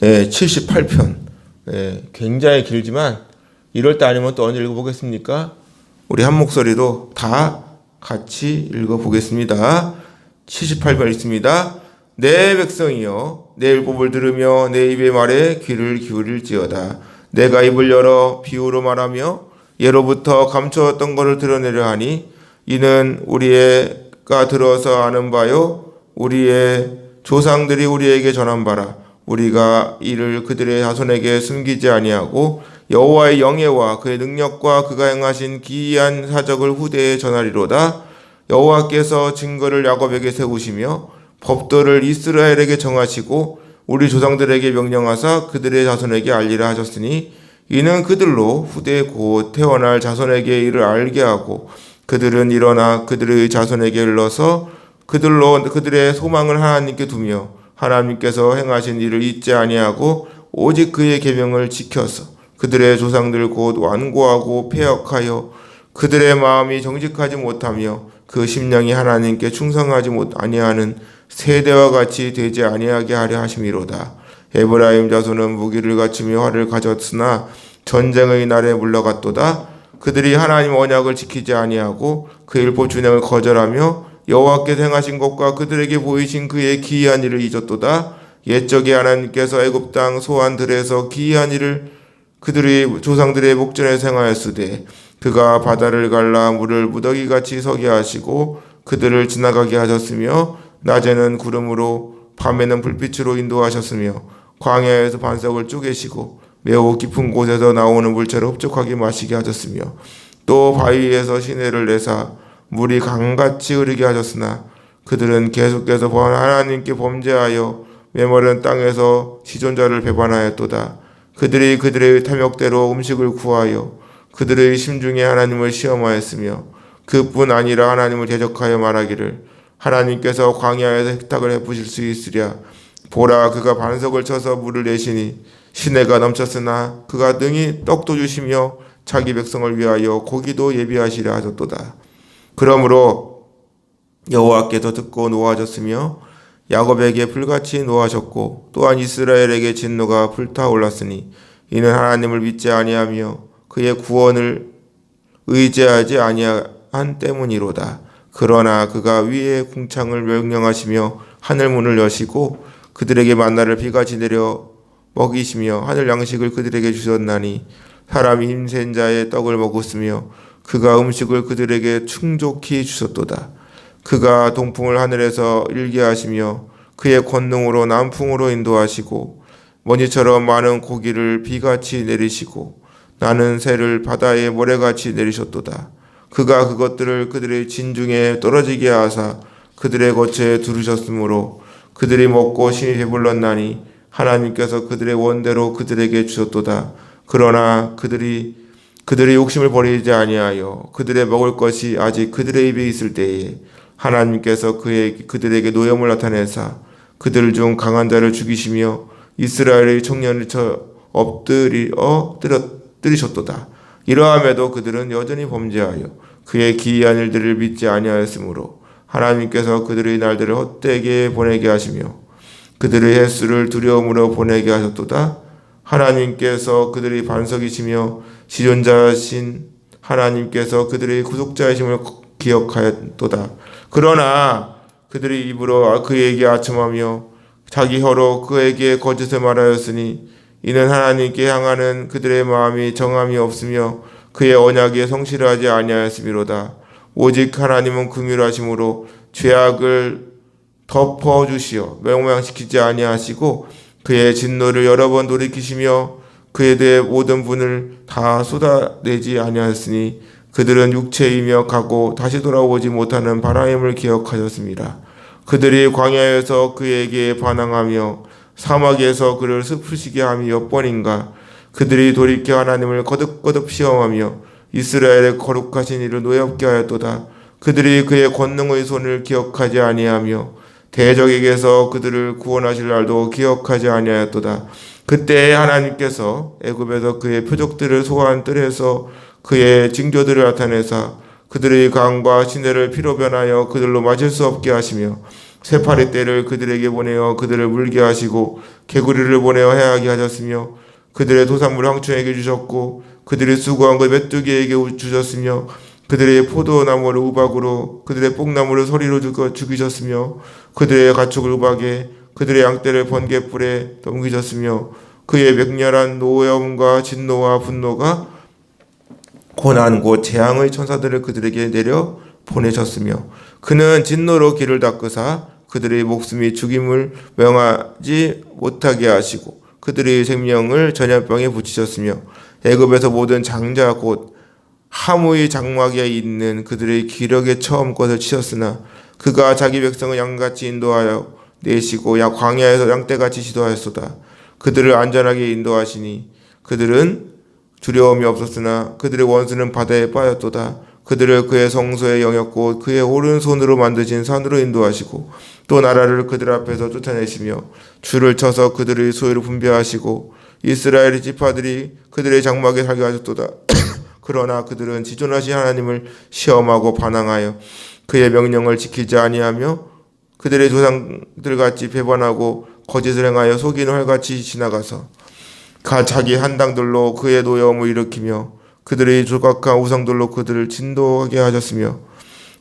78편. 굉장히 길지만 이럴 때 아니면 또 언제 읽어보겠습니까? 우리 한 목소리로 다 같이 읽어보겠습니다. 78편 있습니다. 내 백성이여 내 율법을 들으며 내 입의 말에 귀를 기울일지어다. 내가 입을 열어 비유로 말하며 예로부터 감추었던 것을 드러내려 하니 이는 우리가 들어서 아는 바요 우리의 조상들이 우리에게 전한 바라. 우리가 이를 그들의 자손에게 숨기지 아니하고 여호와의 영예와 그의 능력과 그가 행하신 기이한 사적을 후대에 전하리로다. 여호와께서 증거를 야곱에게 세우시며 법도를 이스라엘에게 정하시고 우리 조상들에게 명령하사 그들의 자손에게 알리라 하셨으니 이는 그들로 후대 곧 태어날 자손에게 이를 알게 하고 그들은 일어나 그들의 자손에게 일러서 그들로 그들의 소망을 하나님께 두며 하나님께서 행하신 일을 잊지 아니하고 오직 그의 계명을 지켜서 그들의 조상들 곧 완고하고 패역하여 그들의 마음이 정직하지 못하며 그 심령이 하나님께 충성하지 아니하는 세대와 같이 되지 아니하게 하려 하심이로다. 에브라임 자손은 무기를 갖추며 활을 가졌으나 전쟁의 날에 물러갔도다. 그들이 하나님 언약을 지키지 아니하고 그 율법 준행을 거절하며 여호와께서 행하신 것과 그들에게 보이신 그의 기이한 일을 잊었도다. 옛적에 하나님께서 애굽 땅 소환들에서 기이한 일을 그들의 조상들의 목전에 행하였으되 그가 바다를 갈라 물을 무더기같이 서게 하시고 그들을 지나가게 하셨으며 낮에는 구름으로 밤에는 불빛으로 인도하셨으며 광야에서 반석을 쪼개시고 매우 깊은 곳에서 나오는 물체를 흡족하게 마시게 하셨으며 또 바위에서 시내를 내사 물이 강같이 흐르게 하셨으나 그들은 계속해서 하나님께 범죄하여 메마른 땅에서 지존자를 배반하였도다. 그들이 그들의 탐욕대로 음식을 구하여 그들의 심중에 하나님을 시험하였으며 그뿐 아니라 하나님을 대적하여 말하기를 하나님께서 광야에서 식탁을 해부실 수 있으랴. 보라 그가 반석을 쳐서 물을 내시니 시내가 넘쳤으나 그가 능히 떡도 주시며 자기 백성을 위하여 고기도 예비하시려 하셨도다. 그러므로 여호와께서 듣고 노하셨으며 야곱에게 불같이 노하셨고 또한 이스라엘에게 진노가 불타올랐으니 이는 하나님을 믿지 아니하며 그의 구원을 의지하지 아니한 때문이로다. 그러나 그가 위의 궁창을 명령하시며 하늘 문을 여시고 그들에게 만나를 비같이 내려 먹이시며 하늘 양식을 그들에게 주셨나니 사람이 힘센 자의 떡을 먹었으며 그가 음식을 그들에게 충족히 주셨도다. 그가 동풍을 하늘에서 일게 하시며 그의 권능으로 남풍으로 인도하시고 먼지처럼 많은 고기를 비같이 내리시고 나는 새를 바다에 모래같이 내리셨도다. 그가 그것들을 그들의 진중에 떨어지게 하사 그들의 거처에 두르셨으므로 그들이 먹고 심히 배불렀나니 하나님께서 그들의 원대로 그들에게 주셨도다. 그러나 그들이 욕심을 버리지 아니하여 그들의 먹을 것이 아직 그들의 입에 있을 때에 하나님께서 그들에게 노염을 나타내사 그들 중 강한 자를 죽이시며 이스라엘의 청년을 엎드리셨도다. 이러함에도 그들은 여전히 범죄하여 그의 기이한 일들을 믿지 아니하였으므로 하나님께서 그들의 날들을 헛되게 보내게 하시며 그들의 횟수를 두려움으로 보내게 하셨도다. 하나님께서 그들의 반석이시며 지존자신 하나님께서 그들의 구속자이심을 기억하였도다. 그러나 그들이 입으로 그에게 아첨하며 자기 혀로 그에게 거짓을 말하였으니 이는 하나님께 향하는 그들의 마음이 정함이 없으며 그의 언약에 성실하지 아니하였음이로다. 오직 하나님은 긍휼하심으로 죄악을 덮어주시어 멸망시키지 아니하시고 그의 진노를 여러 번 돌이키시며 그에 대해 모든 분을 다 쏟아내지 아니하였으니 그들은 육체이며 가고 다시 돌아오지 못하는 바라임을 기억하였습니다. 그들이 광야에서 그에게 반항하며 사막에서 그를 슬프시게 함이 몇 번인가. 그들이 돌이켜 하나님을 거듭거듭 시험하며 이스라엘의 거룩하신 이를 노엽게 하였도다. 그들이 그의 권능의 손을 기억하지 아니하며 대적에게서 그들을 구원하실 날도 기억하지 아니하였도다. 그때 하나님께서 애굽에서 그의 표적들을 소환 뜰에서 그의 징조들을 나타내사 그들의 강과 시내를 피로 변하여 그들로 마실 수 없게 하시며 새파리 떼를 그들에게 보내어 그들을 물게 하시고 개구리를 보내어 해하게 하셨으며 그들의 도산물을 황충에게 주셨고 그들이 수고한 것 메뚜기에게 주셨으며 그들의 포도나무를 우박으로 그들의 뽕나무를 소리로 죽이셨으며 그들의 가축을 우박에 그들의 양떼를 번갯불에 넘기셨으며 그의 맹렬한 노염과 진노와 분노가 고난 곧 재앙의 천사들을 그들에게 내려 보내셨으며 그는 진노로 길을 닦으사 그들의 목숨이 죽임을 명하지 못하게 하시고 그들의 생명을 전염병에 붙이셨으며 애굽에서 모든 장자 곧 하무의 장막에 있는 그들의 기력에 처음 것을 치셨으나 그가 자기 백성을 양같이 인도하여 내시고 광야에서 양떼같이 지도하였도다. 그들을 안전하게 인도하시니 그들은 두려움이 없었으나 그들의 원수는 바다에 빠졌도다. 그들을 그의 성소에 영였고 그의 오른손으로 만드신 산으로 인도하시고 또 나라를 그들 앞에서 쫓아내시며 줄을 쳐서 그들의 소유를 분배하시고 이스라엘의 지파들이 그들의 장막에 살게 하셨도다. 그러나 그들은 지존하신 하나님을 시험하고 반항하여 그의 명령을 지키지 아니하며 그들의 조상들같이 배반하고 거짓을 행하여 속이는 활같이 지나가서 자기 한당들로 그의 노여움을 일으키며 그들의 조각한 우상들로 그들을 진도하게 하셨으며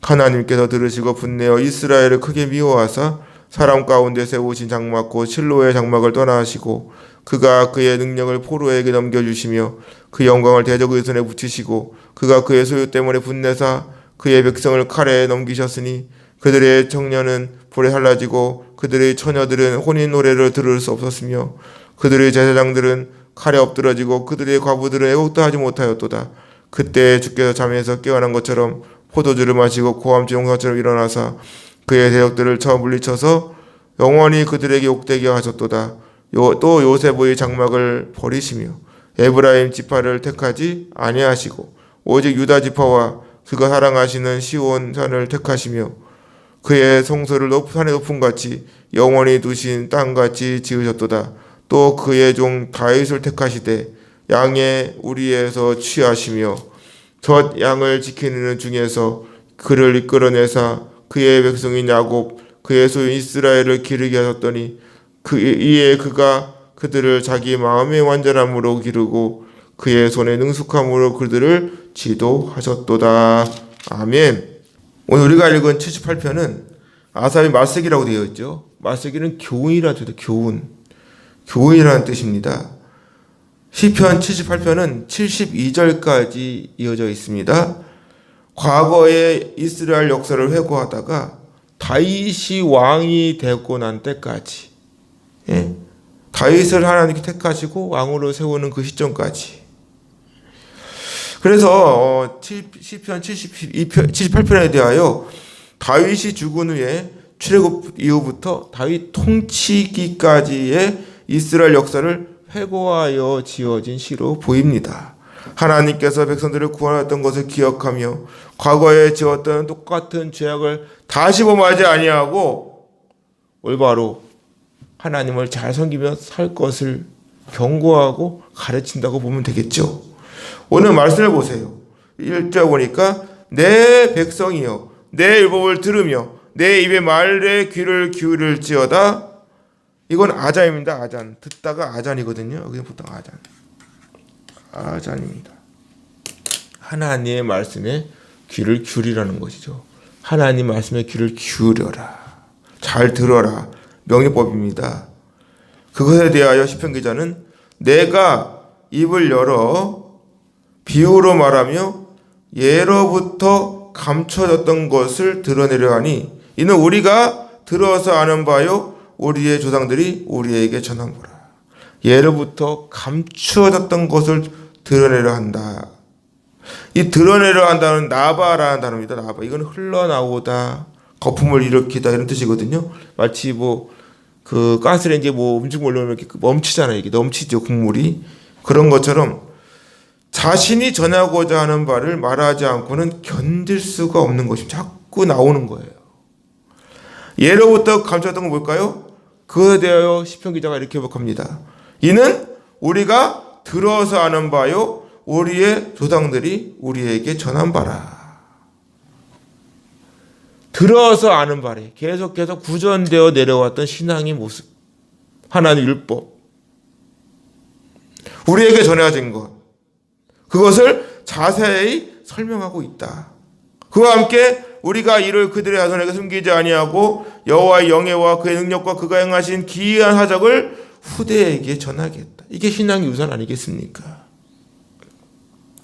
하나님께서 들으시고 분내어 이스라엘을 크게 미워하사 사람 가운데 세우신 장막 곧 실로의 장막을 떠나시고 그가 그의 능력을 포로에게 넘겨주시며 그 영광을 대적의 손에 붙이시고 그가 그의 소유 때문에 분내사 그의 백성을 칼에 넘기셨으니 그들의 청년은 불에 살라지고 그들의 처녀들은 혼인 노래를 들을 수 없었으며 그들의 제사장들은 칼에 엎드러지고 그들의 과부들은 애곡도 하지 못하였도다. 그때 주께서 잠에서 깨어난 것처럼 포도주를 마시고 고함치 용사처럼 일어나사 그의 대적들을 쳐 물리쳐서 영원히 그들에게 욕되게 하셨도다. 또 요셉의 장막을 버리시며 에브라임 지파를 택하지 아니하시고 오직 유다 지파와 그가 사랑하시는 시온 산을 택하시며 그의 성소를 산의 높음 같이 영원히 두신 땅같이 지으셨도다. 또 그의 종 다윗을 택하시되 양의 우리에서 취하시며 젖 양을 지키는 중에서 그를 이끌어내사 그의 백성인 야곱 그의 소유 이스라엘을 기르게 하셨더니 이에 그가 그들을 자기 마음의 완전함으로 기르고 그의 손의 능숙함으로 그들을 지도하셨도다. 아멘. 오늘 우리가 읽은 78편은 아삽의 말세기라고 되어 있죠. 말세기는 교훈이라는 뜻이에요. 교훈이라는 뜻입니다. 시편 78편은 72절까지 이어져 있습니다. 과거의 이스라엘 역사를 회고하다가 다윗이 왕이 되고 난 때까지, 다윗을 하나님께 택하시고 왕으로 세우는 그 시점까지. 그래서 시편 78편에 대하여 다윗이 죽은 후에 출애굽 이후부터 다윗 통치기까지의 이스라엘 역사를 회고하여 지어진 시로 보입니다. 하나님께서 백성들을 구원하였던 것을 기억하며 과거에 지었던 똑같은 죄악을 다시 범하지 아니하고 올바로 하나님을 잘 섬기며 살 것을 경고하고 가르친다고 보면 되겠죠. 오늘 말씀을 보세요. 1절 보니까 내 백성이여 내 율법을 들으며 내 입의 말에 귀를 기울일지어다. 이건 아잔입니다. 아잔. 듣다가 아잔이거든요. 여기는 보통 아잔입니다. 하나님의 말씀에 귀를 기울이라는 것이죠. 하나님 말씀에 귀를 기울여라. 잘 들어라. 명령법입니다. 그것에 대하여 시편 기자는 내가 입을 열어 비유로 말하며 예로부터 감춰졌던 것을 드러내려 하니 이는 우리가 들어서 아는 바요 우리의 조상들이 우리에게 전한 거라. 예로부터 감추어졌던 것을 드러내려 한다. 이 드러내려 한다는 나바라는 단어입니다. 나바. 이건 흘러나오다, 거품을 일으키다 이런 뜻이거든요. 마치 그 가스레인지에 음식물 넣으면 이렇게 멈추잖아요. 이게 넘치죠, 국물이. 그런 것처럼 자신이 전하고자 하는 바를 말하지 않고는 견딜 수가 없는 것이 자꾸 나오는 거예요. 예로부터 감춰졌던 건 뭘까요? 그에 대하여 시편 기자가 이렇게 해석합니다. 이는 우리가 들어서 아는 바요 우리의 조상들이 우리에게 전한 바라. 들어서 아는 바래 계속해서 구전되어 내려왔던 신앙의 모습, 하나님 율법, 우리에게 전해진 것, 그것을 자세히 설명하고 있다. 그와 함께 우리가 이를 그들의 자손에게 숨기지 아니하고 여호와의 영예와 그의 능력과 그가 행하신 기이한 사적을 후대에게 전하겠다. 이게 신앙의 유산 아니겠습니까?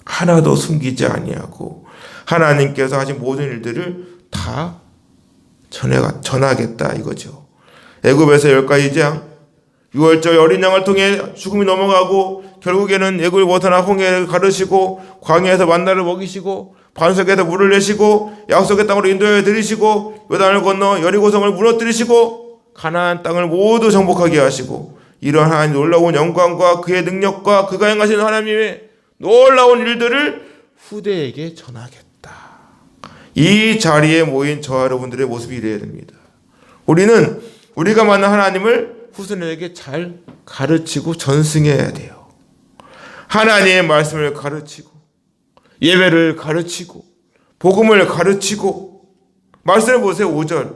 하나도 숨기지 아니하고 하나님께서 하신 모든 일들을 다 전하겠다 이거죠. 애굽에서 10가지 장, 6월절 어린 양을 통해 죽음이 넘어가고 결국에는 애굽을 벗어나 홍해를 가르시고 광야에서 만나를 먹이시고 반석에서 물을 내시고 약속의 땅으로 인도해 드리시고 요단을 건너 여리고성을 무너뜨리시고 가나안 땅을 모두 정복하게 하시고 이러한 하나님의 놀라운 영광과 그의 능력과 그가 행하시는 하나님의 놀라운 일들을 후대에게 전하겠다. 이 자리에 모인 저와 여러분들의 모습이 이래야 됩니다. 우리는 우리가 만난 하나님을 후손에게 잘 가르치고 전승해야 돼요. 하나님의 말씀을 가르치고 예배를 가르치고 복음을 가르치고, 말씀을 보세요. 5절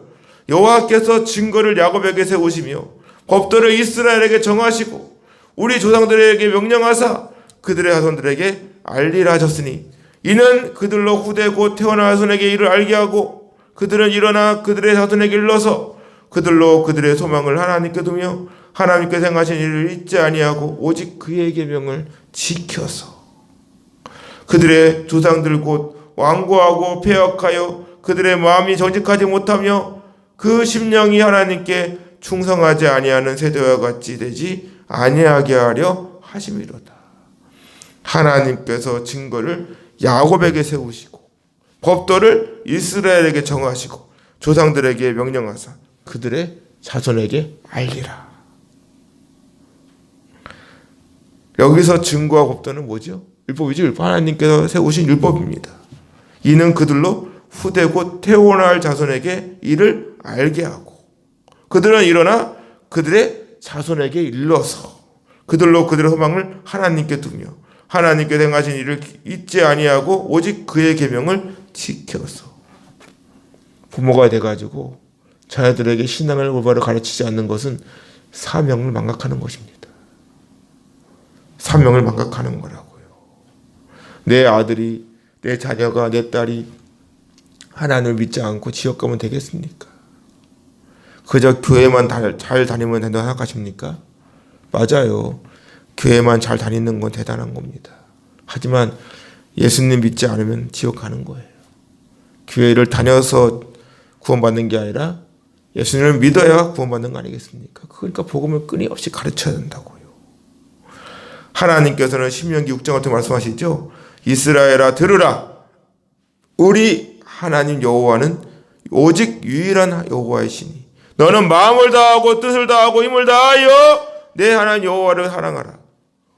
여호와께서 증거를 야곱에게 세우시며 법도를 이스라엘에게 정하시고 우리 조상들에게 명령하사 그들의 자손들에게 알리라 하셨으니 이는 그들로 후대 곧 태어날 자손에게 이를 알게 하고 그들은 일어나 그들의 자손에게 일러서 그들로 그들의 소망을 하나님께 두며 하나님께 행하신 일을 잊지 아니하고 오직 그의 계명을 지켜서 그들의 조상들 곧 완고하고 패역하여 그들의 마음이 정직하지 못하며 그 심령이 하나님께 충성하지 아니하는 세대와 같이 되지 아니하게 하려 하심이로다. 하나님께서 증거를 야곱에게 세우시고 법도를 이스라엘에게 정하시고 조상들에게 명령하사 그들의 자손에게 알리라. 여기서 증거와 법도는 뭐죠? 율법이죠. 율법. 하나님께서 세우신 율법입니다. 이는 그들로 후대 곧 태어날 자손에게 이를 알게 하고 그들은 일어나 그들의 자손에게 일러서 그들로 그들의 소망을 하나님께 두며 하나님께 행하신 일을 잊지 아니하고 오직 그의 계명을 지켜서. 부모가 돼가지고 자녀들에게 신앙을 올바로 가르치지 않는 것은 사명을 망각하는 것입니다. 사명을 망각하는 거라고요. 내 아들이, 내 자녀가, 내 딸이 하나님을 믿지 않고 지옥 가면 되겠습니까? 그저 교회만 잘 다니면 된다고 생각하십니까? 맞아요. 교회만 잘 다니는 건 대단한 겁니다. 하지만 예수님 믿지 않으면 지옥 가는 거예요. 교회를 다녀서 구원받는 게 아니라 예수님을 믿어야 구원받는 거 아니겠습니까? 그러니까 복음을 끊임없이 가르쳐야 된다고요. 하나님께서는 신명기 6장 같은 말씀하시죠. 이스라엘아 들으라. 우리 하나님 여호와는 오직 유일한 여호와이시니 너는 마음을 다하고 뜻을 다하고 힘을 다하여 내 하나님 여호와를 사랑하라.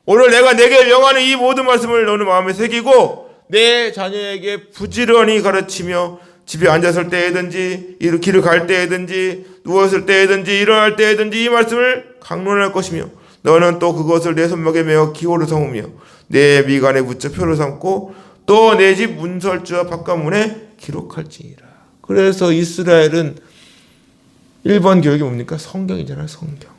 오늘 내가 내게 명하는 이 모든 말씀을 너는 마음에 새기고 내 자녀에게 부지런히 가르치며 집에 앉았을 때에든지 길을 갈 때에든지 누웠을 때에든지 일어날 때에든지 이 말씀을 강론할 것이며 너는 또 그것을 내 손목에 메어 기호로 삼으며 내 미간에 붙여 표로 삼고 또 내 집 문설주와 바깥문에 기록할지니라. 그래서 이스라엘은 1번 교육이 뭡니까? 성경이잖아요. 성경.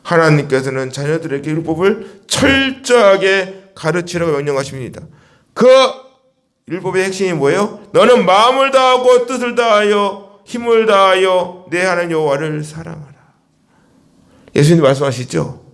하나님께서는 자녀들에게 율법을 철저하게 가르치라고 명령하십니다. 그 율법의 핵심이 뭐예요? 너는 마음을 다하고 뜻을 다하여 힘을 다하여 내 하나님 여호와를 사랑하라. 예수님 말씀하시죠.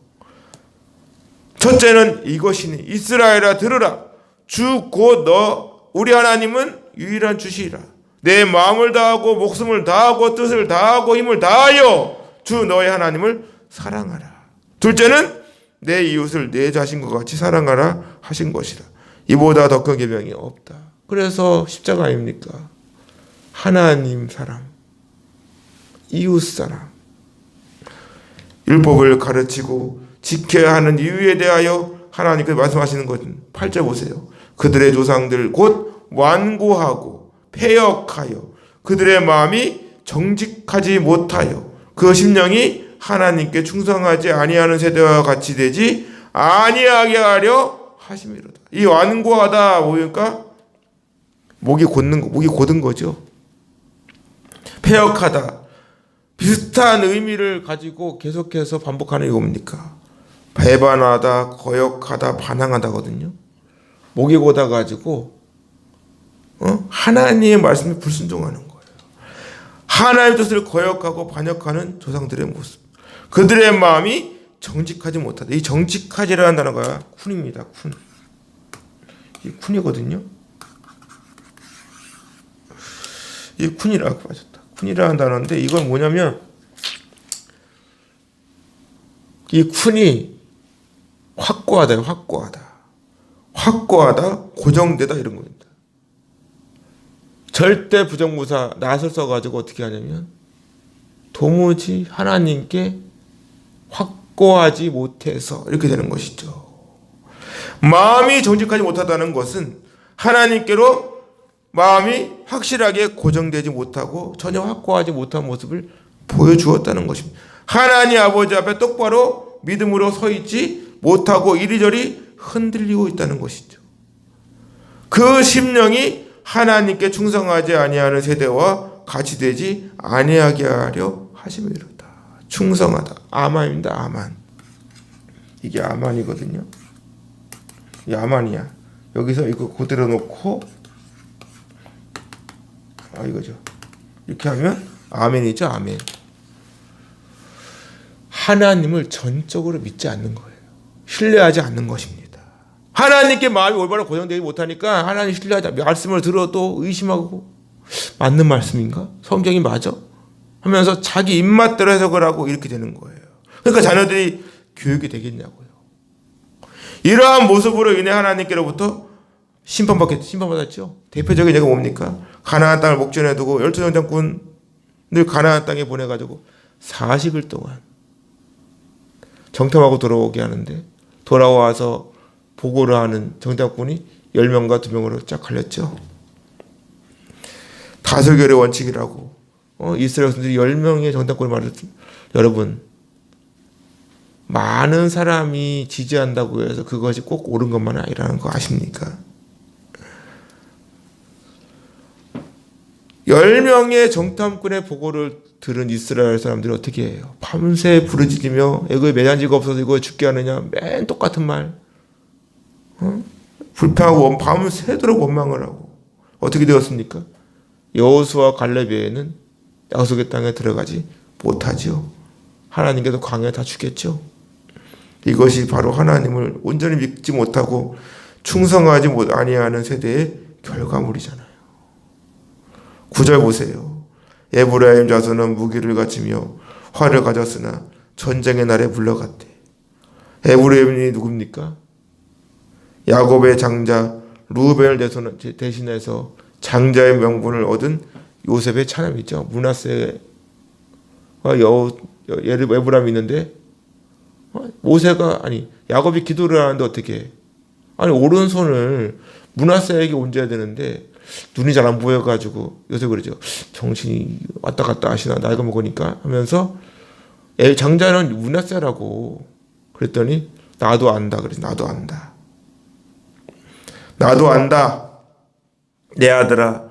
첫째는 이것이니 이스라엘아 들으라. 주 곧 너 우리 하나님은 유일한 주시라. 내 마음을 다하고 목숨을 다하고 뜻을 다하고 힘을 다하여 주 너의 하나님을 사랑하라. 둘째는 내 이웃을 내 자신과 같이 사랑하라 하신 것이라. 이보다 더 큰 계명이 없다. 그래서 십자가 아닙니까? 하나님 사랑, 이웃 사랑. 율법을 가르치고 지켜야 하는 이유에 대하여 하나님께서 말씀하시는 것은 8절 보세요. 그들의 조상들 곧 완고하고 패역하여 그들의 마음이 정직하지 못하여 그 심령이 하나님께 충성하지 아니하는 세대와 같이 되지 아니하게 하려 하심이로다. 이 완고하다 뭐니까 목이 곧는 거, 목이 곧은 거죠. 패역하다. 비슷한 의미를 가지고 계속해서 반복하는 이거 뭡니까? 배반하다, 거역하다, 반항하다거든요. 목이고다 가지고 하나님의 말씀에 불순종하는 거예요. 하나님의 뜻을 거역하고 반역하는 조상들의 모습. 그들의 마음이 정직하지 못하다. 이 정직하지라는 단어가 쿤입니다. 쿤. 이 쿤이거든요. 이 쿤이라고 하셨다. 쿤이라는 단어인데 이건 뭐냐면 이 쿤이 확고하다, 확고하다, 고정되다 이런 겁니다. 절대 부정무사 낫을 써가지고 어떻게 하냐면 도무지 하나님께 확고하지 못해서 이렇게 되는 것이죠. 마음이 정직하지 못하다는 것은 하나님께로 마음이 확실하게 고정되지 못하고 전혀 확고하지 못한 모습을 보여주었다는 것입니다. 하나님 아버지 앞에 똑바로 믿음으로 서 있지 못하고 이리저리 흔들리고 있다는 것이죠. 그 심령이 하나님께 충성하지 아니하는 세대와 같이 되지 아니하게 하려 하심이로다. 충성하다. 아만입니다. 아만. 이게 아만이거든요. 이 아만이야. 여기서 이거 그대로 놓고 이거죠. 이렇게 하면 아멘이죠. 아멘. 하나님을 전적으로 믿지 않는 거예요. 신뢰하지 않는 것입니다. 하나님께 마음이 올바로 고정되지 못하니까 하나님 신뢰하지 않고 말씀을 들어도 의심하고 맞는 말씀인가? 성경이 맞아? 하면서 자기 입맛대로 해석을 하고 이렇게 되는 거예요. 그러니까 자녀들이 교육이 되겠냐고요. 이러한 모습으로 인해 하나님께로부터 심판받았죠. 대표적인 예가 뭡니까? 가나안 땅을 목전에 두고 12정 장군을 가나안 땅에 보내가지고 40일 동안 정탐하고 돌아오게 하는데 돌아와서 보고를 하는 정탐꾼이 10명과 2명으로 쫙 갈렸죠. 다수결의 원칙이라고 이스라엘 백성들이 10명의 정탐꾼을 말했습니다. 여러분, 많은 사람이 지지한다고 해서 그것이 꼭 옳은 것만 아니라는 거 아십니까? 10명의 정탐꾼의 보고를 들은 이스라엘 사람들이 어떻게 해요? 밤새 부르짖으며 애굽에 매장지가 없어서 이거 죽게 하느냐? 맨 똑같은 말. 불평하고 밤새도록 원망을 하고 어떻게 되었습니까? 여호수아 갈렙 외에는 약속의 땅에 들어가지 못하지요. 하나님께서 광야에 다 죽겠죠. 이것이 바로 하나님을 온전히 믿지 못하고 충성하지 아니하는 세대의 결과물이잖아요. 9절 보세요. 에브라임 자손은 무기를 갖추며 활을 가졌으나 전쟁의 날에 물러갔대. 에브라임이 누굽니까? 야곱의 장자 루벤을 대신해서 장자의 명분을 얻은 요셉의 차남이죠. 므낫세와 에브라임이 있는데 야곱이 기도를 하는데 어떻게 해? 오른손을 므낫세에게 얹어야 되는데 눈이 잘 안 보여가지고 요새 그러죠. 정신이 왔다 갔다 하시나 나이가 먹으니까 하면서 장자는 므낫세라고 그랬더니 나도 안다. 그래서 나도 안다. 내 아들아,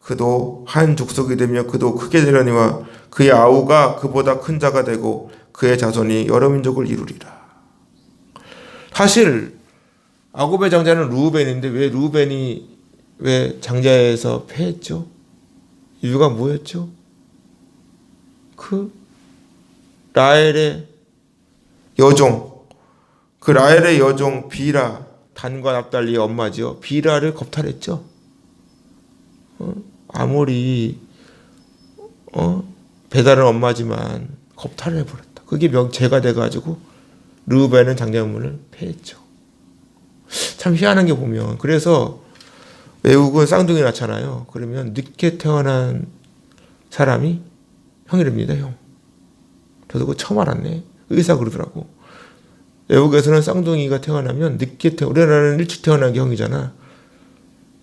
그도 한 족속이 되며 그도 크게 되려니와 그의 아우가 그보다 큰 자가 되고 그의 자손이 여러 민족을 이루리라. 사실 야곱의 장자는 루벤인데 왜 장자에서 패했죠? 이유가 뭐였죠? 그 라헬의 여종 비라, 단과 납달리의 엄마죠. 비라를 겁탈했죠. 아무리 배다른 엄마지만 겁탈을 해버렸다. 그게 죄가 돼가지고 르우벤은 장자문을 패했죠. 참 희한한 게 보면 그래서 외국은 쌍둥이 낳잖아요. 그러면 늦게 태어난 사람이 형이랍니다. 형. 저도 그거 처음 알았네. 의사 그러더라고. 외국에서는 쌍둥이가 태어나면 우리나라는 일찍 태어난 게 형이잖아.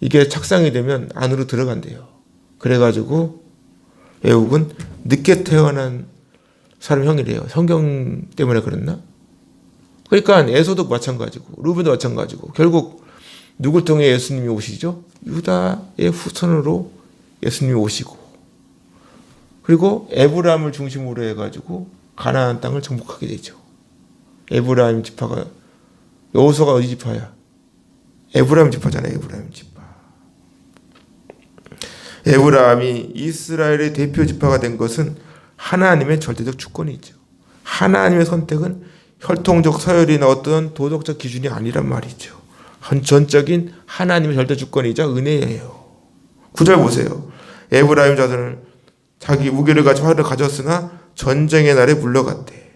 이게 착상이 되면 안으로 들어간대요. 그래가지고 외국은 늦게 태어난 사람 형이래요. 성경 때문에 그랬나? 그러니까 에서도 마찬가지고 루벤도 마찬가지고 결국 누굴 통해 예수님이 오시죠? 유다의 후손으로 예수님이 오시고 그리고 에브라임을 중심으로 해가지고 가나안 땅을 정복하게 되죠. 에브라임 지파가, 여호수아가 어디 지파야? 에브라임 지파잖아요. 에브라임 지파. 에브라임이 이스라엘의 대표 지파가 된 것은 하나님의 절대적 주권이죠. 하나님의 선택은 혈통적 서열이나 어떤 도덕적 기준이 아니란 말이죠. 전적인 하나님의 절대 주권이자 은혜예요. 9절 보세요. 에브라임 자손은 자기 무기를 가지고 활을 가졌으나 전쟁의 날에 물러갔대.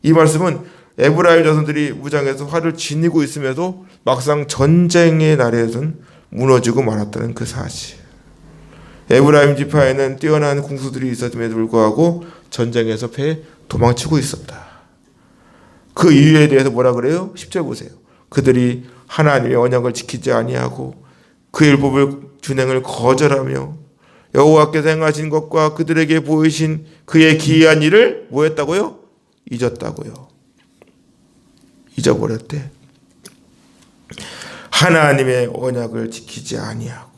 이 말씀은 에브라임 자손들이 무장해서 활을 지니고 있음에도 막상 전쟁의 날에는 무너지고 말았다는 그 사실. 에브라임 지파에는 뛰어난 궁수들이 있었음에도 불구하고 전쟁에서 패해 도망치고 있었다. 그 이유에 대해서 뭐라 그래요? 10절 보세요. 그들이 하나님의 언약을 지키지 아니하고 그 율법을 준행을 거절하며 여호와께서 행하신 것과 그들에게 보이신 그의 기이한 일을 뭐 했다고요? 잊었다고요. 잊어버렸대. 하나님의 언약을 지키지 아니하고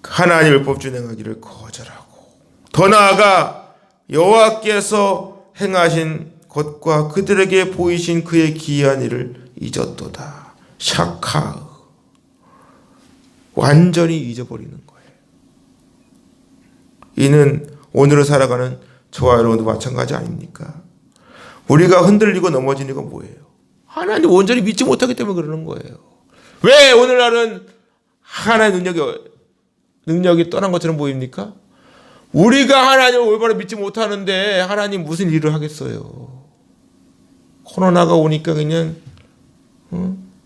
하나님의 율법 준행하기를 거절하고 더 나아가 여호와께서 행하신 것과 그들에게 보이신 그의 기이한 일을 잊었도다. 샤카. 완전히 잊어버리는 거예요. 이는 오늘을 살아가는 저와 여러분도 마찬가지 아닙니까? 우리가 흔들리고 넘어지는 건 뭐예요? 하나님 온전히 믿지 못하기 때문에 그러는 거예요. 왜 오늘날은 하나님의 능력이 떠난 것처럼 보입니까? 우리가 하나님을 올바로 믿지 못하는데 하나님 무슨 일을 하겠어요? 코로나가 오니까 그냥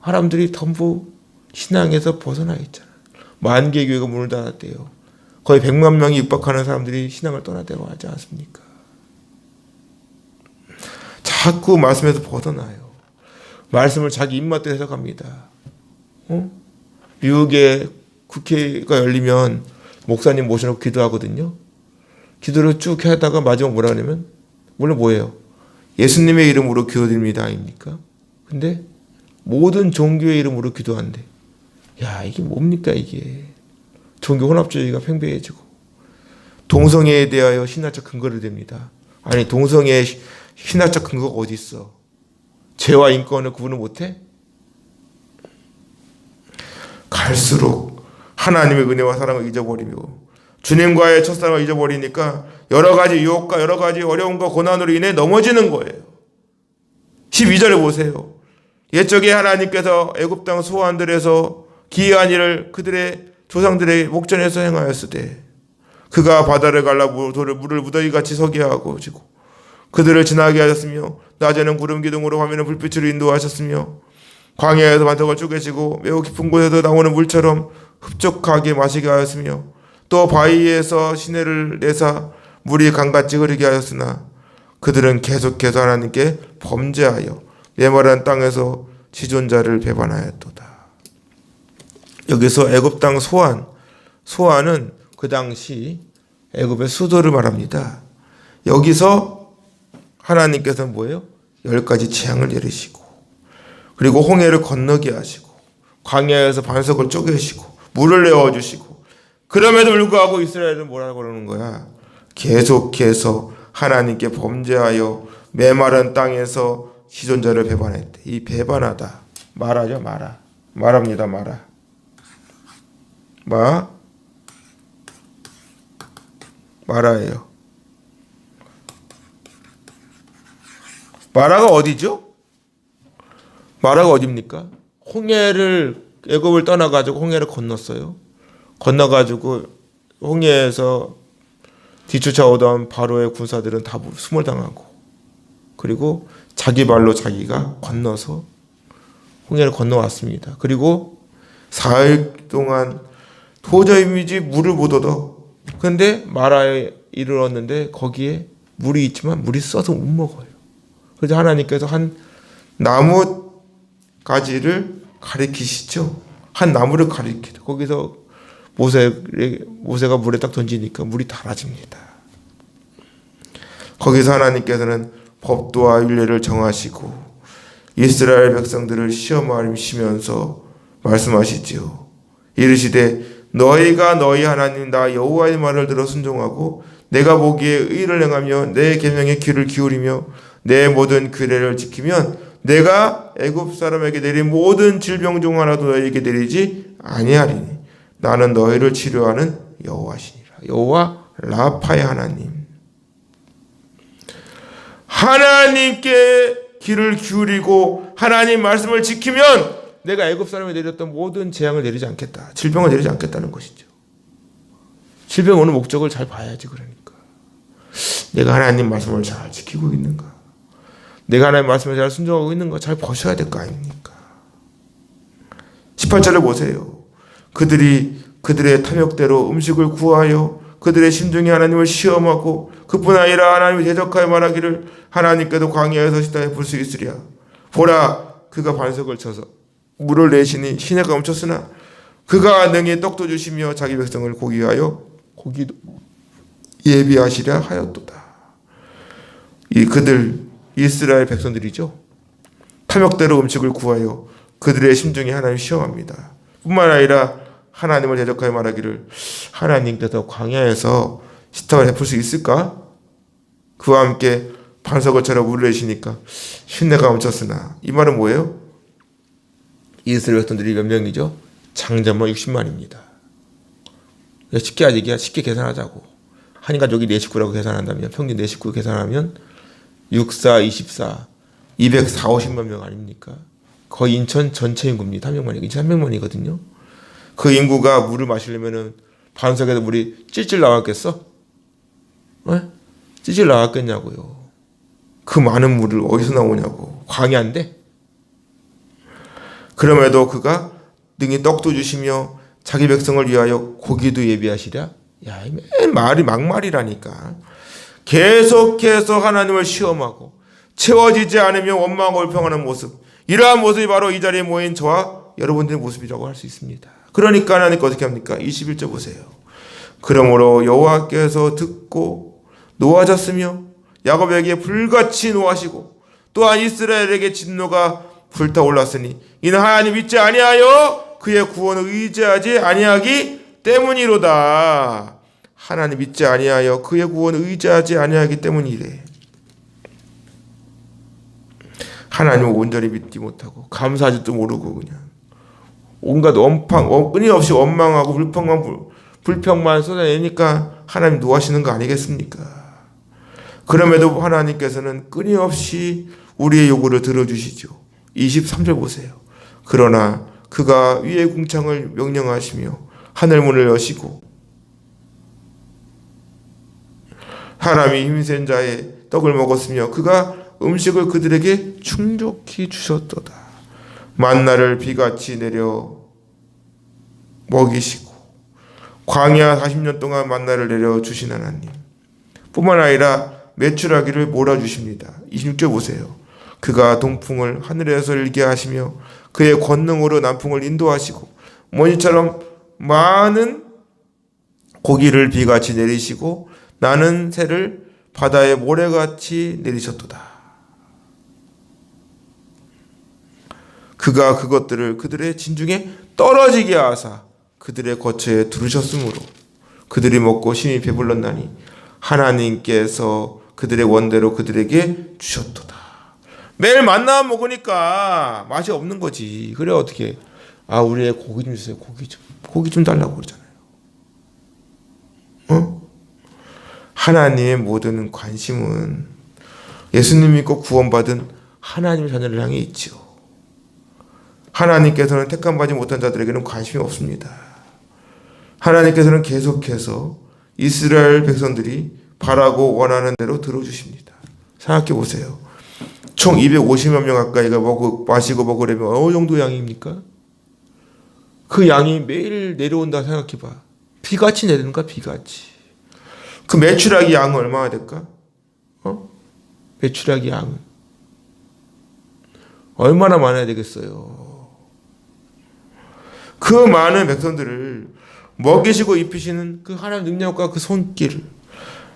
사람들이 전부 신앙에서 벗어나 있잖아요. 만개 교회가 문을 닫았대요. 거의 100만 명이 육박하는 사람들이 신앙을 떠났다고 하지 않습니까? 자꾸 말씀에서 벗어나요. 말씀을 자기 입맛대로 해석합니다. 미국의 국회가 열리면 목사님 모셔놓고 기도하거든요. 기도를 쭉 하다가 마지막 뭐라 그러냐면 물론 뭐예요? 예수님의 이름으로 기도드립니다 아닙니까? 근데 모든 종교의 이름으로 기도한대. 야, 이게 뭡니까 이게. 종교 혼합주의가 팽배해지고 동성애에 대하여 신화적 근거를 댑니다. 아니 동성애의 신화적 근거가 어디 있어? 죄와 인권을 구분을 못해? 갈수록 하나님의 은혜와 사랑을 잊어버리고 주님과의 첫사랑을 잊어버리니까 여러 가지 유혹과 여러 가지 어려움과 고난으로 인해 넘어지는 거예요. 12절에 보세요. 옛적에 하나님께서 애굽 땅 소환들에서 기이한 일을 그들의 조상들의 목전에서 행하였으되 그가 바다를 갈라 물을 무더기 같이 서게 하고 그들을 지나게 하셨으며 낮에는 구름 기둥으로 밤에는 불빛으로 인도하셨으며 광야에서 반석을 쪼개시고 매우 깊은 곳에서 나오는 물처럼 흡족하게 마시게 하였으며 또 바위에서 시내를 내사 물이 강같이 흐르게 하였으나 그들은 계속해서 하나님께 범죄하여 메마른 땅에서 지존자를 배반하였도다. 여기서 애굽 땅 소안은 그 당시 애굽의 수도를 말합니다. 여기서 하나님께서는 뭐예요? 10가지 재앙을 내리시고 그리고 홍해를 건너게 하시고 광야에서 반석을 쪼개시고 물을 내어주시고 그럼에도 불구하고 이스라엘은 뭐라고 그러는 거야? 계속해서 하나님께 범죄하여 메마른 땅에서 지존자를 배반했대. 이 배반하다 말하죠. 말합니다. 마라예요. 마라가 어디죠? 마라가 어디입니까? 홍해를 애굽을 떠나가지고 홍해를 건넜어요. 건너가지고 홍해에서 뒤쫓아오던 바로의 군사들은 다 수몰당하고 그리고 자기 발로 자기가 건너서 홍해를 건너왔습니다. 그리고 4일 동안 도저히 물을 못 얻어. 그런데 마라에 이르렀는데 거기에 물이 있지만 물이 써서 못 먹어요. 그래서 하나님께서 한 나무 가지를 가리키시죠. 한 나무를 가리키죠. 거기서 모세가 물에 딱 던지니까 물이 달아집니다. 거기서 하나님께서는 법도와 율례를 정하시고 이스라엘 백성들을 시험하시면서 말씀하시지요. 이르시되 너희가 너희 하나님 나 여호와의 말을 들어 순종하고 내가 보기에 의를 행하며 내 계명에 귀를 기울이며 내 모든 규례를 지키면 내가 애굽 사람에게 내린 모든 질병 중 하나도 너희에게 내리지 아니하리니 나는 너희를 치료하는 여호와시니라. 여호와 라파의 하나님. 하나님께 귀를 기울이고 하나님 말씀을 지키면 내가 애굽 사람에 내렸던 모든 재앙을 내리지 않겠다. 질병을 내리지 않겠다는 것이죠. 질병 오는 목적을 잘 봐야지. 그러니까 내가 하나님 말씀을 잘 지키고 있는가, 내가 하나님 말씀을 잘 순종하고 있는가 잘 보셔야 될 거 아닙니까? 18절을 보세요. 그들이 그들의 탐욕대로 음식을 구하여 그들의 심중에 하나님을 시험하고 그뿐 아니라 하나님을 대적하여 말하기를 하나님께도 광야에서 시다해 볼 수 있으랴. 보라, 그가 반석을 쳐서 물을 내시니 시내가 멈췄으나 그가 능히 떡도 주시며 자기 백성을 고기하여 고기도 예비하시려 하였도다. 이 그들 이스라엘 백성들이죠. 탐욕대로 음식을 구하여 그들의 심중에 하나님을 시험합니다. 뿐만 아니라 하나님을 대적하여 말하기를 하나님께서 광야에서 시탁을 베풀 수 있을까? 그와 함께 반석을 쳐서 물을 내시니까 시내가 멈췄으나, 이 말은 뭐예요? 이스라엘 백성들이 몇 명이죠? 장자만 60만입니다. 쉽게 하기야, 쉽게 계산하자고. 한 가족이 4식구라고 계산한다면, 평균 4식구 계산하면 6, 4, 24, 240만 명 아닙니까? 거의 인천 전체 인구입니다. 300만이, 인천 300만이거든요. 그 인구가 물을 마시려면은 반석에서 물이 찔찔 나왔겠어? 찔찔 나왔겠냐고요. 그 많은 물을 어디서 나오냐고. 광야인데. 그럼에도 그가 능히 떡도 주시며 자기 백성을 위하여 고기도 예비하시랴. 야, 맨 말이 막말이라니까. 계속해서 하나님을 시험하고 채워지지 않으며 원망하고 불평하는 모습, 이러한 모습이 바로 이 자리에 모인 저와 여러분들의 모습이라고 할 수 있습니다. 그러니까 하나님께 어떻게 합니까? 21절 보세요. 그러므로 여호와께서 듣고 노하셨으며 야곱에게 불같이 노하시고 또한 이스라엘에게 진노가 불타올랐으니 이는 하나님 믿지 아니하여 그의 구원을 의지하지 아니하기 때문이로다. 하나님 믿지 아니하여 그의 구원을 의지하지 아니하기 때문이래. 하나님을 온전히 믿지 못하고 감사하지도 모르고 그냥 온갖 끊임없이 원망하고 불평만 쏟아내니까 하나님 노하시는 거 아니겠습니까? 그럼에도 하나님께서는 끊임없이 우리의 요구를 들어주시죠. 23절 보세요. 그러나 그가 위의 궁창을 명령하시며 하늘문을 여시고 사람이 힘센 자의 떡을 먹었으며 그가 음식을 그들에게 충족히 주셨도다. 만나를 비같이 내려 먹이시고 광야 40년 동안 만나를 내려 주신 하나님, 뿐만 아니라 메추라기를 몰아주십니다. 26절 보세요. 그가 동풍을 하늘에서 일게 하시며 그의 권능으로 남풍을 인도하시고 먼지처럼 많은 고기를 비같이 내리시고 나는 새를 바다의 모래같이 내리셨도다. 그가 그것들을 그들의 진중에 떨어지게 하사 그들의 거처에 두르셨으므로 그들이 먹고 심히 배불렀나니 하나님께서 그들의 원대로 그들에게 주셨도다. 매일 만나 먹으니까 맛이 없는 거지. 그래 어떻게? 아, 우리 애 고기 좀 주세요. 고기 좀 달라고 그러잖아요. 하나님의 모든 관심은 예수님 믿고 구원받은 하나님의 자녀를 향해 있지요. 하나님께서는 택함받지 못한 자들에게는 관심이 없습니다. 하나님께서는 계속해서 이스라엘 백성들이 바라고 원하는 대로 들어주십니다. 생각해 보세요. 총 250만 명 가까이가 마시고 먹으려면 어느 정도 양입니까? 그 양이 매일 내려온다 생각해 봐. 비같이 내리는가? 비같이. 그 메추라기 양은 얼마나 될까? 메추라기 양은 얼마나 많아야 되겠어요? 그 많은 백성들을 먹이시고 입히시는 그 하나님 능력과 그 손길.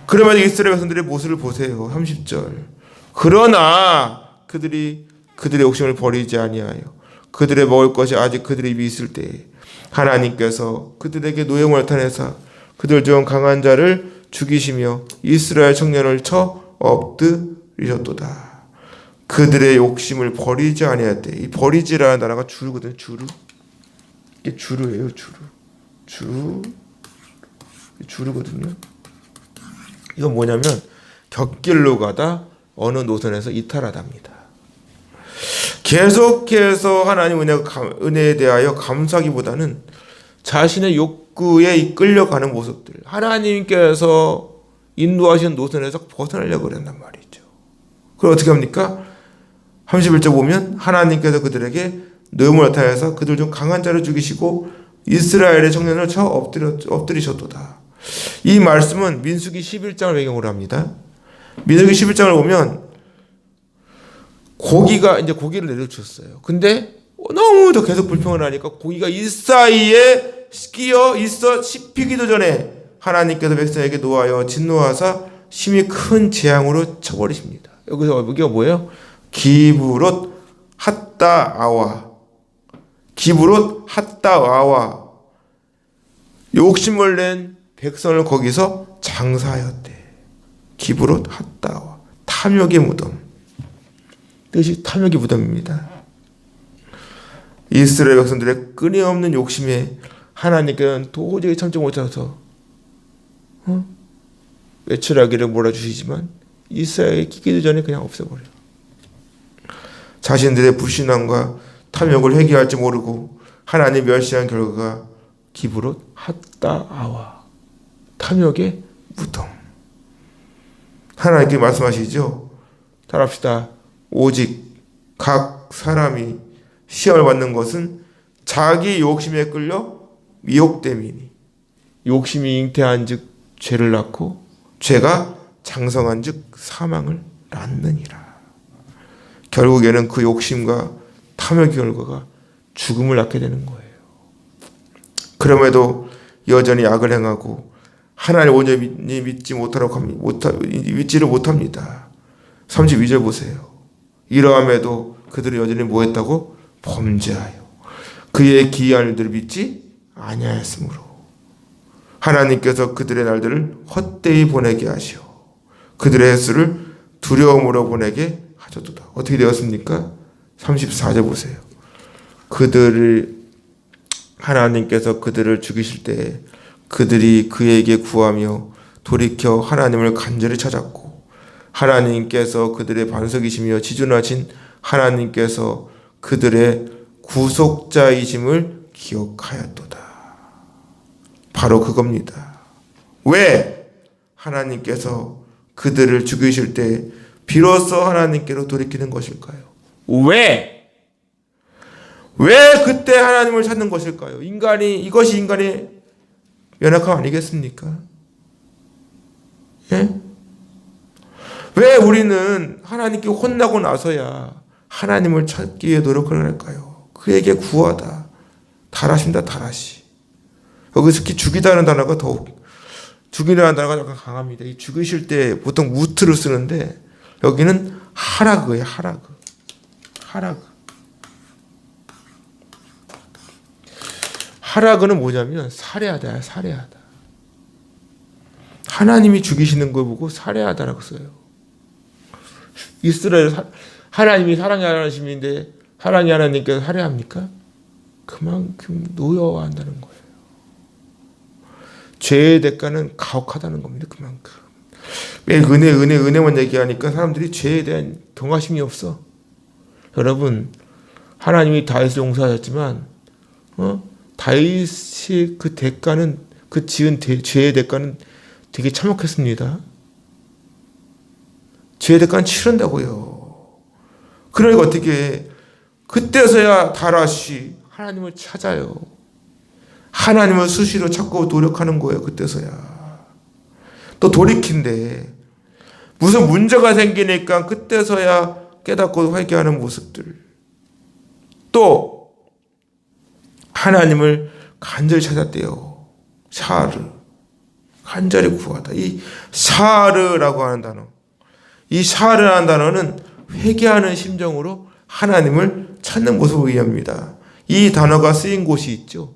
그러면 이스라엘 백성들의 모습을 보세요. 30절. 그러나 그들이 그들의 욕심을 버리지 아니하여 그들의 먹을 것이 아직 그들의 입이 있을 때에 하나님께서 그들에게 노예물 나타내사 그들 중 강한 자를 죽이시며 이스라엘 청년을 쳐 엎드리셨도다. 그들의 욕심을 버리지 아니하되, 이 버리지라는 단어가 주르거든요. 주르. 이게 주르예요. 주르거든요. 이건 뭐냐면 곁길로 가다 어느 노선에서 이탈하답니다. 계속해서 하나님 은혜에 대하여 감사하기보다는 자신의 욕구에 이끌려가는 모습들, 하나님께서 인도하시는 노선에서 벗어나려고 그런단 말이죠. 그걸 어떻게 합니까? 31절 보면 하나님께서 그들에게 노예물 나타내서 그들 중 강한 자를 죽이시고 이스라엘의 청년을 쳐 엎드리셨도다. 이 말씀은 민수기 11장을 배경으로 합니다. 민수기 11장을 보면 고기를 내려주셨어요. 근데 너무도 계속 불평을 하니까 고기가 이 사이에 끼어 있어 씹히기도 전에 하나님께서 백성에게 노하여 진노하사 심히 큰 재앙으로 쳐버리십니다. 여기가 뭐예요? 기브롯 핫다아와. 욕심을 낸 백성을 거기서 장사하였대. 기브롯 핫다아와. 탐욕의 무덤. 뜻이 탐욕의 무덤입니다. 이스라엘 백성들의 끊임없는 욕심에 하나님께서는 도저히 참지 못해서 외출하기를 몰아주시지만 이스라엘이 끼기도 전에 그냥 없애버려요. 자신들의 불신앙과 탐욕을 회개할지 모르고 하나님 멸시한 결과가 기브롯 핫다아와, 탐욕의 무덤. 하나님께 말씀하시죠. 따라합시다. 오직 각 사람이 시험을 받는 것은 자기 욕심에 끌려 미혹됨이니 욕심이 잉태한 즉 죄를 낳고 죄가 장성한 즉 사망을 낳느니라. 결국에는 그 욕심과 탐욕의 결과가 죽음을 낳게 되는 거예요. 그럼에도 여전히 악을 행하고 하나님을 온전히 믿지를 못합니다. 32절 보세요. 이러함에도 그들은 여전히 뭐했다고? 범죄하여 그의 기이한 일들을 믿지 아니하였으므로 하나님께서 그들의 날들을 헛되이 보내게 하시오 그들의 횟수를 두려움으로 보내게 하셨도다. 어떻게 되었습니까? 34절 보세요. 하나님께서 그들을 죽이실 때 그들이 그에게 구하며 돌이켜 하나님을 간절히 찾았고 하나님께서 그들의 반석이시며 지존하신 하나님께서 그들의 구속자이심을 기억하였도다. 바로 그겁니다. 왜 하나님께서 그들을 죽이실 때 비로소 하나님께로 돌이키는 것일까요? 왜 그때 하나님을 찾는 것일까요? 이것이 인간의 연약함 아니겠습니까? 예? 왜 우리는 하나님께 혼나고 나서야 하나님을 찾기 위해 노력을 할까요? 그에게 구하다. 달하십니다. 달하시. 여기서 특히 죽이다는 단어가 죽이라는 단어가 약간 강합니다. 이 죽이실 때 보통 무트를 쓰는데 여기는 하라그예요. 하라그. 하라그는 뭐냐면 살해하다. 하나님이 죽이시는 걸 보고 살해하다라고 써요. 이스라엘 하나님이 사랑이 하나님인데 사랑이 하나님께서 살해합니까? 그만큼 노여워한다는 거예요. 죄의 대가는 가혹하다는 겁니다. 그만큼. 매일 은혜만 얘기하니까 사람들이 죄에 대한 경각심이 없어. 여러분, 하나님이 다윗을 용서하셨지만 다윗이 그 대가는 그 지은 죄의 대가는 되게 참혹했습니다. 죄의 대가는 치른다고요. 그러니까 어떻게 그때서야 다라시 하나님을 찾아요. 하나님을 수시로 찾고 노력하는 거예요. 그때서야. 또 돌이킨대. 무슨 문제가 생기니까 그때서야 깨닫고 회개하는 모습들. 또 하나님을 간절히 찾았대요. 샤르. 간절히 구하다. 이 샤르라고 하는 단어. 이 샤르라는 단어는 회개하는 심정으로 하나님을 찾는 모습을 의미합니다. 이 단어가 쓰인 곳이 있죠.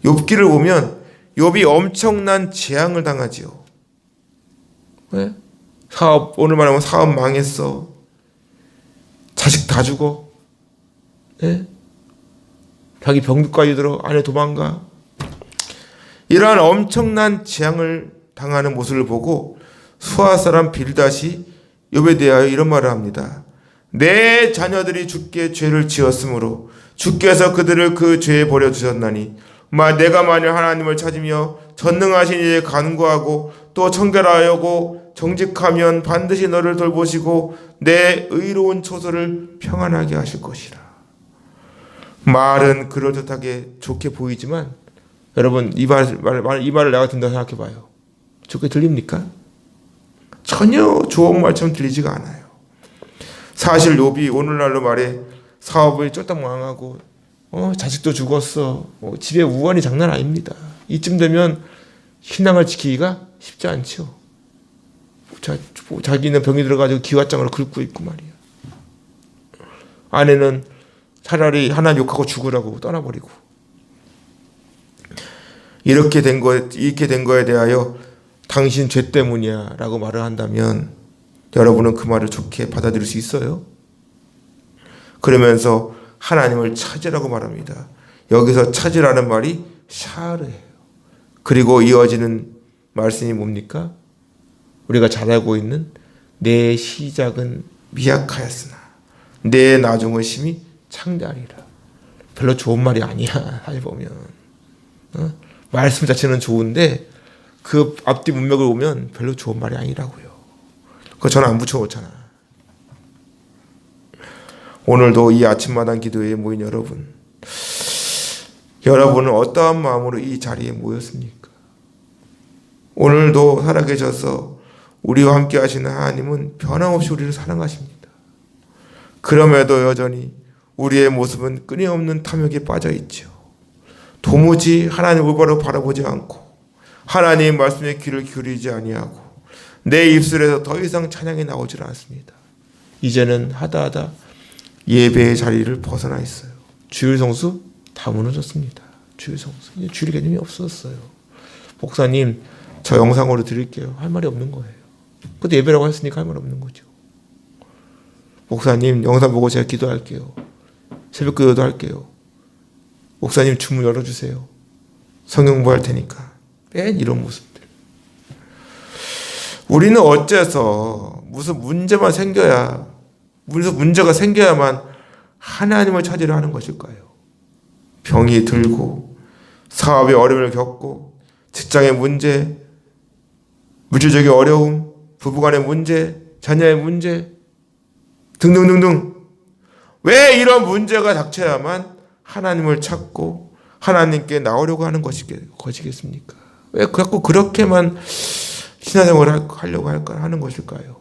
욥기를 보면 욥이 엄청난 재앙을 당하지요. 왜? 사업, 오늘 말하면 사업 망했어. 자식 다 죽어. 네? 자기 병두까지 들어. 아내 도망가. 이러한 엄청난 재앙을 당하는 모습을 보고 수아 사람 빌닷이 욥에 대하여 이런 말을 합니다. 내 자녀들이 주께 죄를 지었으므로 주께서 그들을 그 죄에 버려두셨나니 내가 만일 하나님을 찾으며 전능하신 이에 간구하고 또 청결하여고 정직하면 반드시 너를 돌보시고 내 의로운 처소를 평안하게 하실 것이라. 말은 그럴듯하게 좋게 보이지만 여러분 이 말을 내가 듣는다 생각해 봐요. 좋게 들립니까? 전혀 좋은 말처럼 들리지가 않아요. 사실 욥이 오늘날로 말해 사업을 쫄딱 망하고 자식도 죽었어. 집에 우환이 장난 아닙니다. 이쯤 되면 신앙을 지키기가 쉽지 않죠. 자기는 병이 들어가지고 기왓장으로 긁고 있고 말이야. 아내는 차라리 하나님 욕하고 죽으라고 떠나버리고. 이렇게 된 거에 대하여 당신 죄 때문이야 라고 말을 한다면 여러분은 그 말을 좋게 받아들일 수 있어요? 그러면서 하나님을 찾으라고 말합니다. 여기서 찾으라는 말이 샤르예요. 그리고 이어지는 말씀이 뭡니까? 우리가 잘 알고 있는 내 시작은 미약하였으나 내 나중은 심히 창대하리라. 별로 좋은 말이 아니야. 사실 보면 말씀 자체는 좋은데 그 앞뒤 문맥을 보면 별로 좋은 말이 아니라고요. 그거 저는 안 붙여놓잖아. 오늘도 이 아침마당 기도회에 모인 여러분은 어떠한 마음으로 이 자리에 모였습니까? 오늘도 살아계셔서 우리와 함께 하시는 하나님은 변함없이 우리를 사랑하십니다. 그럼에도 여전히 우리의 모습은 끊임없는 탐욕에 빠져 있죠. 도무지 하나님 올바로 바라보지 않고 하나님의 말씀에 귀를 기울이지 아니하고 내 입술에서 더 이상 찬양이 나오질 않습니다. 이제는 하다하다 예배의 자리를 벗어나 있어요. 주일 성수 다 무너졌습니다. 주일 성수 이제 주일 개념이 없었어요. 목사님 저 영상으로 드릴게요. 할 말이 없는 거예요. 근데 예배라고 했으니까 할 말 없는 거죠. 목사님 영상 보고 제가 기도할게요. 새벽 기도도 할게요. 목사님 주문 열어주세요. 성경부 할 테니까. 맨 이런 모습들. 우리는 어째서 무슨 문제가 생겨야만 하나님을 찾으려 하는 것일까요? 병이 들고 사업의 어려움을 겪고 직장의 문제, 물질적인 어려움, 부부간의 문제, 자녀의 문제 등등등등. 왜 이런 문제가 닥쳐야만 하나님을 찾고 하나님께 나오려고 하는 것이겠습니까? 왜 자꾸 그렇게만 신앙생활을 하려고 하는 것일까요?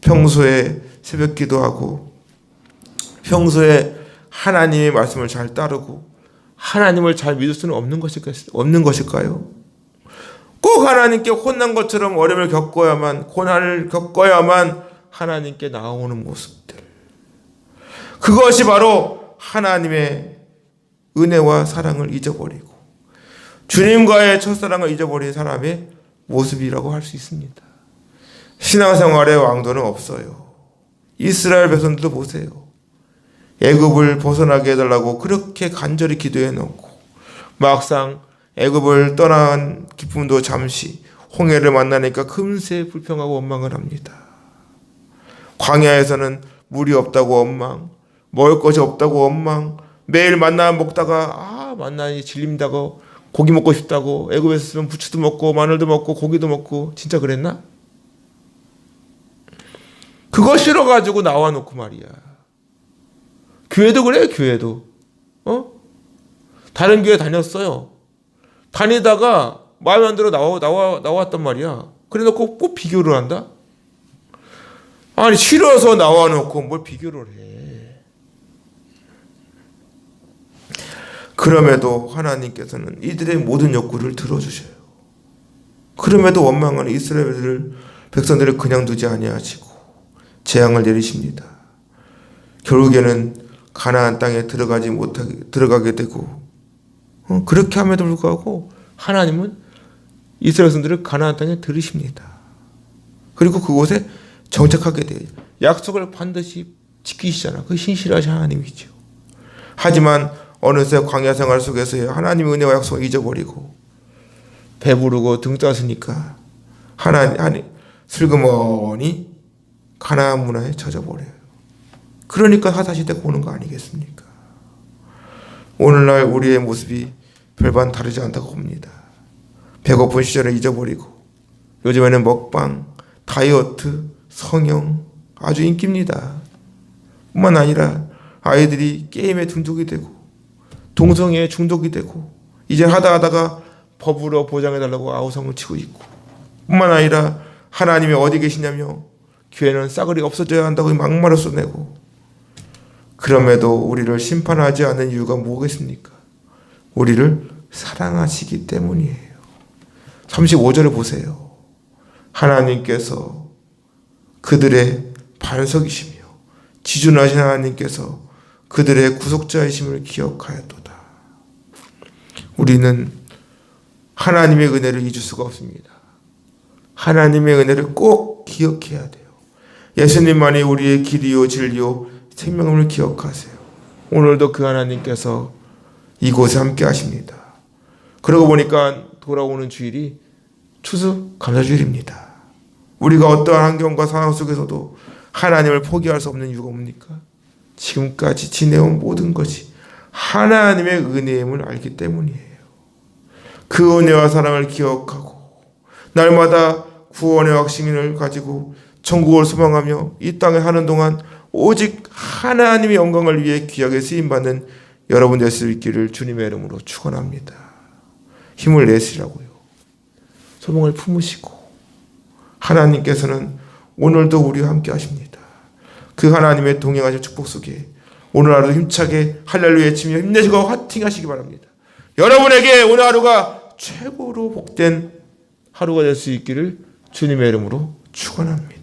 평소에 새벽 기도하고 평소에 하나님의 말씀을 잘 따르고 하나님을 잘 믿을 수는 없는 것일까요? 꼭 하나님께 혼난 것처럼 어려움을 겪어야만, 고난을 겪어야만 하나님께 나오는 모습들. 그것이 바로 하나님의 은혜와 사랑을 잊어버리고 주님과의 첫사랑을 잊어버린 사람의 모습이라고 할 수 있습니다. 신앙생활의 왕도는 없어요. 이스라엘 백성들도 보세요. 애굽을 벗어나게 해달라고 그렇게 간절히 기도해 놓고 막상 애굽을 떠난 기쁨도 잠시, 홍해를 만나니까 금세 불평하고 원망을 합니다. 광야에서는 물이 없다고 원망, 먹을 것이 없다고 원망, 매일 만나 먹다가 만나니 질린다고, 고기 먹고 싶다고, 애굽에서 쓰면 부추도 먹고 마늘도 먹고 고기도 먹고. 진짜 그랬나? 그거 싫어가지고 나와놓고 말이야. 교회도 그래. 교회도 다른 교회 다녔어요. 다니다가 마음에 안 들어 나왔단 말이야. 그래 놓고 꼭 비교를 한다? 아니 싫어서 나와놓고 뭘 비교를 해. 그럼에도 하나님께서는 이들의 모든 욕구를 들어주셔요. 그럼에도 원망하는 이스라엘 백성들을 그냥 두지 아니하시고 재앙을 내리십니다. 결국에는 가나안 땅에 들어가게 되고 그렇게 함에도 불구하고 하나님은 이스라엘 백성들을 가나안 땅에 들이십니다. 그리고 그곳에 정착하게 돼요. 약속을 반드시 지키시잖아. 그 신실하신 하나님이죠. 하지만 어느새 광야 생활 속에서 하나님의 은혜와 약속을 잊어버리고 배부르고 등 따스니까 하나님 슬그머니 가나안 문화에 젖어버려요. 그러니까 사사시대가 오는 거 아니겠습니까? 오늘날 우리의 모습이 별반 다르지 않다고 봅니다. 배고픈 시절을 잊어버리고 요즘에는 먹방, 다이어트, 성형 아주 인기입니다. 뿐만 아니라 아이들이 게임에 중독이 되고 동성애에 중독이 되고 이제 하다가 법으로 보장해달라고 아우성을 치고 있고 뿐만 아니라 하나님이 어디 계시냐며 교회는 싸그리 없어져야 한다고 막말을 쏘내고 그럼에도 우리를 심판하지 않는 이유가 뭐겠습니까? 우리를 사랑하시기 때문이에요. 35절을 보세요. 하나님께서 그들의 반석이시며 지존하신 하나님께서 그들의 구속자이심을 기억하였도다. 우리는 하나님의 은혜를 잊을 수가 없습니다. 하나님의 은혜를 꼭 기억해야 돼요. 예수님만이 우리의 길이요 진리요 생명을 기억하세요. 오늘도 그 하나님께서 이곳에 함께 하십니다. 그러고 보니까 돌아오는 주일이 추수감사주일입니다. 우리가 어떠한 환경과 상황 속에서도 하나님을 포기할 수 없는 이유가 뭡니까? 지금까지 지내온 모든 것이 하나님의 은혜임을 알기 때문이에요. 그 은혜와 사랑을 기억하고 날마다 구원의 확신을 가지고 천국을 소망하며 이 땅에 하는 동안 오직 하나님의 영광을 위해 귀하게 쓰임받는 여러분 될 수 있기를 주님의 이름으로 축원합니다. 힘을 내시라고요. 소망을 품으시고 하나님께서는 오늘도 우리와 함께 하십니다. 그 하나님의 동행하신 축복 속에 오늘 하루도 힘차게 할렐루야 외치며 힘내시고 화이팅하시기 바랍니다. 여러분에게 오늘 하루가 최고로 복된 하루가 될 수 있기를 주님의 이름으로 축원합니다.